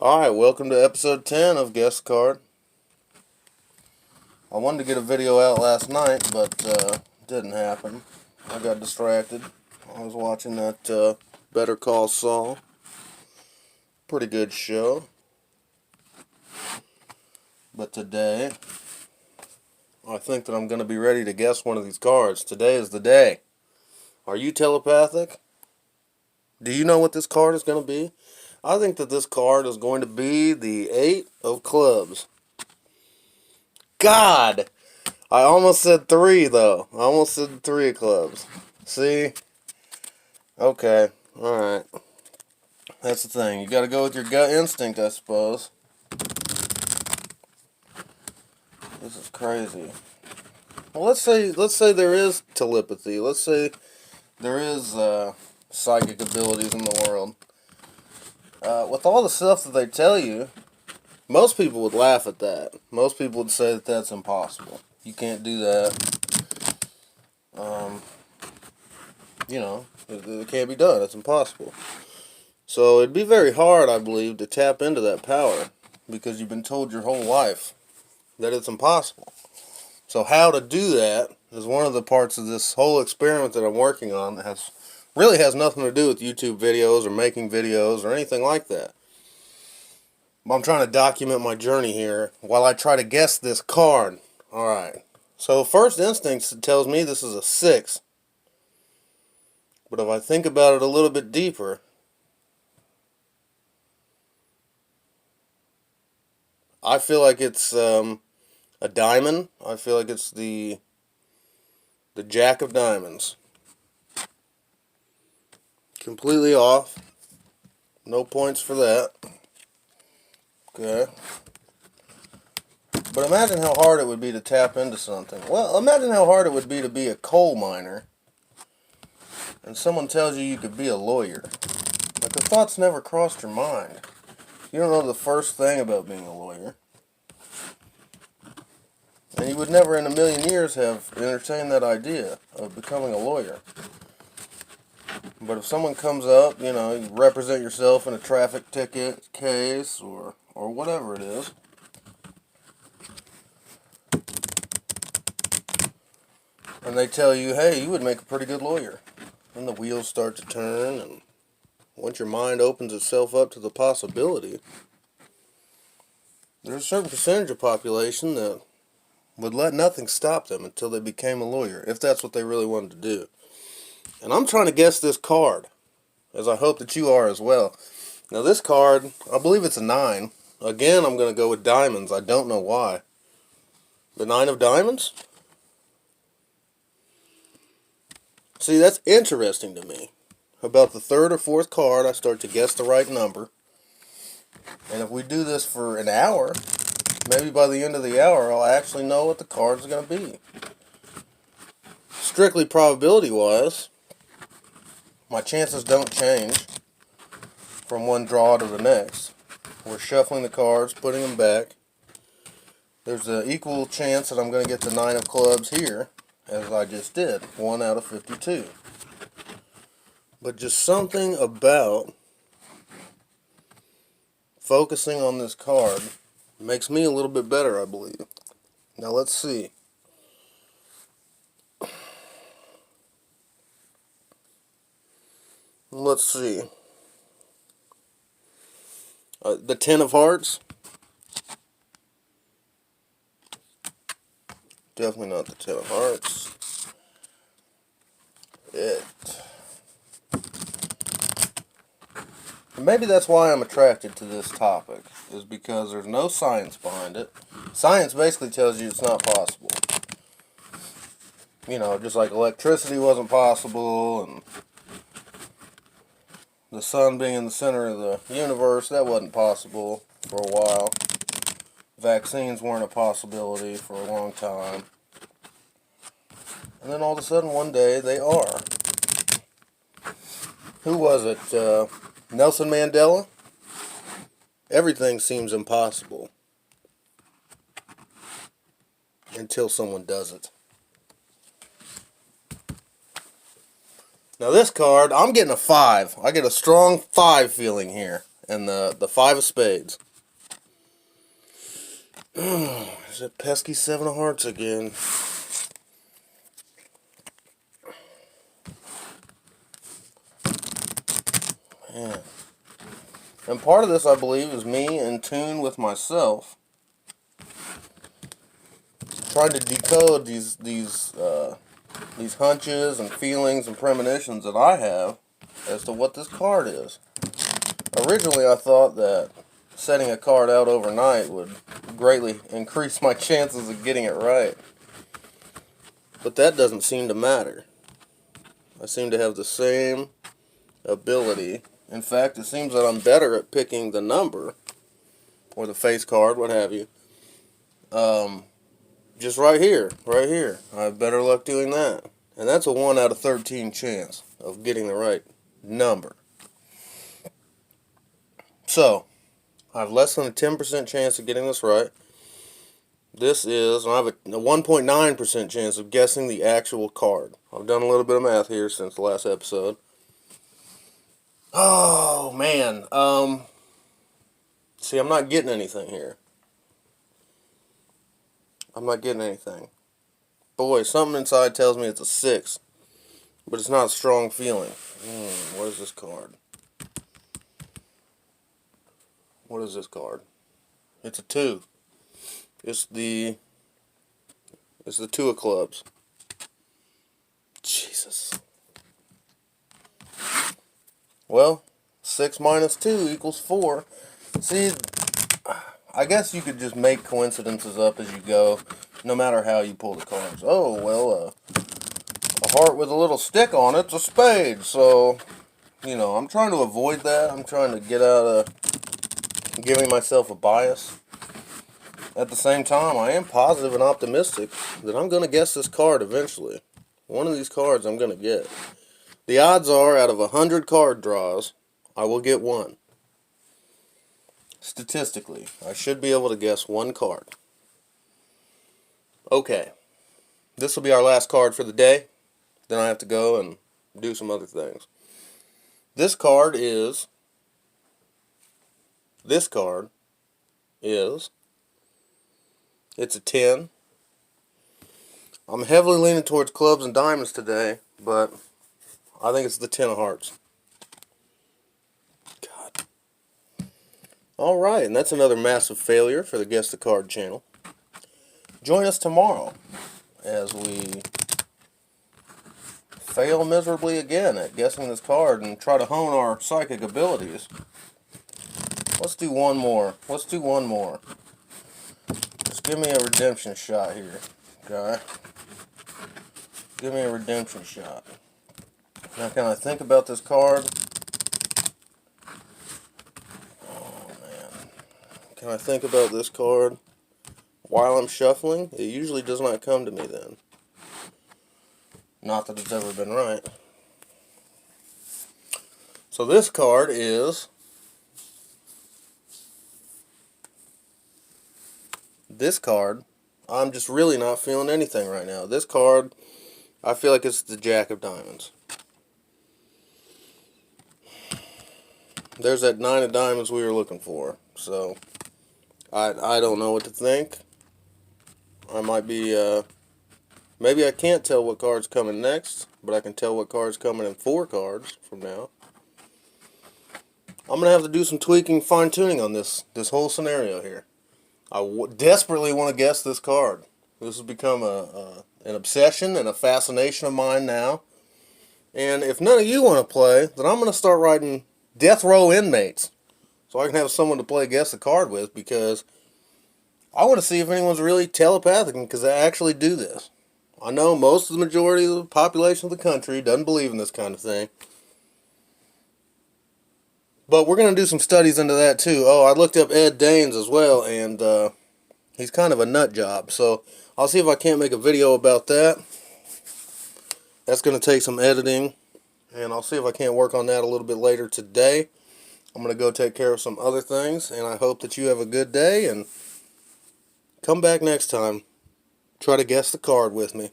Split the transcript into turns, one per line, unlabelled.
Alright, welcome to episode 10 of Guest Card. I wanted to get a video out last night, but didn't happen. I got distracted. I was watching that Better Call Saul. Pretty good show. But today, I think that I'm going to be ready to guess one of these cards. Today is the day. Are you telepathic? Do you know what this card is going to be? I think that this card is going to be the 8 of Clubs. God! I almost said 3, though. I almost said 3 of Clubs. See? Okay. Alright. That's the thing. You gotta go with your gut instinct, I suppose. This is crazy. Well, let's say there is telepathy. Let's say there is psychic abilities in the world. With all the stuff that they tell you, most people would laugh at that. Most people would say that that's impossible. You can't do that. It can't be done. It's impossible. So it'd be very hard, I believe, to tap into that power because you've been told your whole life that it's impossible. So how to do that is one of the parts of this whole experiment that I'm working on that really has nothing to do with YouTube videos or making videos or anything like that. I'm trying to document my journey here while I try to guess this card. Alright. So first instinct tells me this is a 6. But if I think about it a little bit deeper, I feel like it's a diamond. I feel like it's the Jack of Diamonds. Completely off. No points for that. Okay. But imagine how hard it would be to tap into something. Well, imagine how hard it would be to be a coal miner. And someone tells you could be a lawyer. Like, the thoughts never crossed your mind. You don't know the first thing about being a lawyer. And you would never in a million years have entertained that idea of becoming a lawyer. But if someone comes up, you represent yourself in a traffic ticket case or whatever it is. And they tell you, hey, you would make a pretty good lawyer. Then the wheels start to turn, and once your mind opens itself up to the possibility, there's a certain percentage of population that would let nothing stop them until they became a lawyer, if that's what they really wanted to do. And I'm trying to guess this card, as I hope that you are as well. Now this card, I believe it's a 9. Again, I'm going to go with diamonds. I don't know why. The 9 of diamonds? See, that's interesting to me. About the 3rd or 4th card, I start to guess the right number. And if we do this for an hour, maybe by the end of the hour, I'll actually know what the card's going to be. Strictly probability-wise, my chances don't change from one draw to the next. We're shuffling the cards, putting them back. There's an equal chance that I'm going to get the 9 of clubs here, as I just did. 1 out of 52. But just something about focusing on this card makes me a little bit better, I believe. Now let's see. Let's see. The 10 of hearts. Definitely not the 10 of hearts. Maybe that's why I'm attracted to this topic, is because there's no science behind it. Science basically tells you it's not possible. Just like electricity wasn't possible, and the sun being in the center of the universe, that wasn't possible for a while. Vaccines weren't a possibility for a long time. And then all of a sudden, one day, they are. Who was it? Nelson Mandela? Everything seems impossible until someone does it. Now this card, I'm getting a 5. I get a strong 5 feeling here. and the five of spades. There's that pesky seven of hearts again. Man. And part of this, I believe, is me in tune with myself, trying to decode these hunches and feelings and premonitions that I have as to what this card is. Originally, I thought that setting a card out overnight would greatly increase my chances of getting it right. But that doesn't seem to matter. I seem to have the same ability. In fact, it seems that I'm better at picking the number, or the face card, what have you. Just right here. I have better luck doing that. And that's a 1 out of 13 chance of getting the right number. So, I have less than a 10% chance of getting this right. This is, I have a 1.9% chance of guessing the actual card. I've done a little bit of math here since the last episode. Oh, man. See, I'm not getting anything here. I'm not getting anything. Boy, something inside tells me it's a 6. But it's not a strong feeling. What is this card? What is this card? It's a 2. It's the 2 of clubs. Jesus. Well, 6 minus 2 equals 4. See, I guess you could just make coincidences up as you go, no matter how you pull the cards. Oh, well, a heart with a little stick on it's a spade. So, I'm trying to avoid that. I'm trying to get out of giving myself a bias. At the same time, I am positive and optimistic that I'm going to guess this card eventually. One of these cards I'm going to get. The odds are, out of 100 card draws, I will get one. Statistically, I should be able to guess one card. Okay. This will be our last card for the day. Then I have to go and do some other things. This card is... It's a 10. I'm heavily leaning towards clubs and diamonds today, but I think it's the 10 of hearts. God. Alright, and that's another massive failure for the Guess the Card channel. Join us tomorrow as we fail miserably again at guessing this card and try to hone our psychic abilities. Let's do one more. Just give me a redemption shot here, guy. Give me a redemption shot. Now, can I think about this card? Oh, man. Can I think about this card while I'm shuffling? It usually does not come to me then. Not that it's ever been right. So this card is... This card, I'm just really not feeling anything right now. This card, I feel like it's the Jack of Diamonds. There's that 9 of Diamonds we were looking for. So, I don't know what to think. I might be, maybe I can't tell what card's coming next, but I can tell what card's coming in 4 cards from now. I'm going to have to do some tweaking, fine-tuning on this whole scenario here. I desperately want to guess this card. This has become an obsession and a fascination of mine now. And if none of you want to play, then I'm going to start writing death row inmates, so I can have someone to play guess the card with, because I want to see if anyone's really telepathic, because they actually do this. I know most of the majority of the population of the country doesn't believe in this kind of thing. But we're going to do some studies into that too. Oh, I looked up Ed Danes as well, and he's kind of a nut job. So I'll see if I can't make a video about that. That's going to take some editing, and I'll see if I can't work on that a little bit later today. I'm going to go take care of some other things, and I hope that you have a good day, and come back next time. Try to guess the card with me.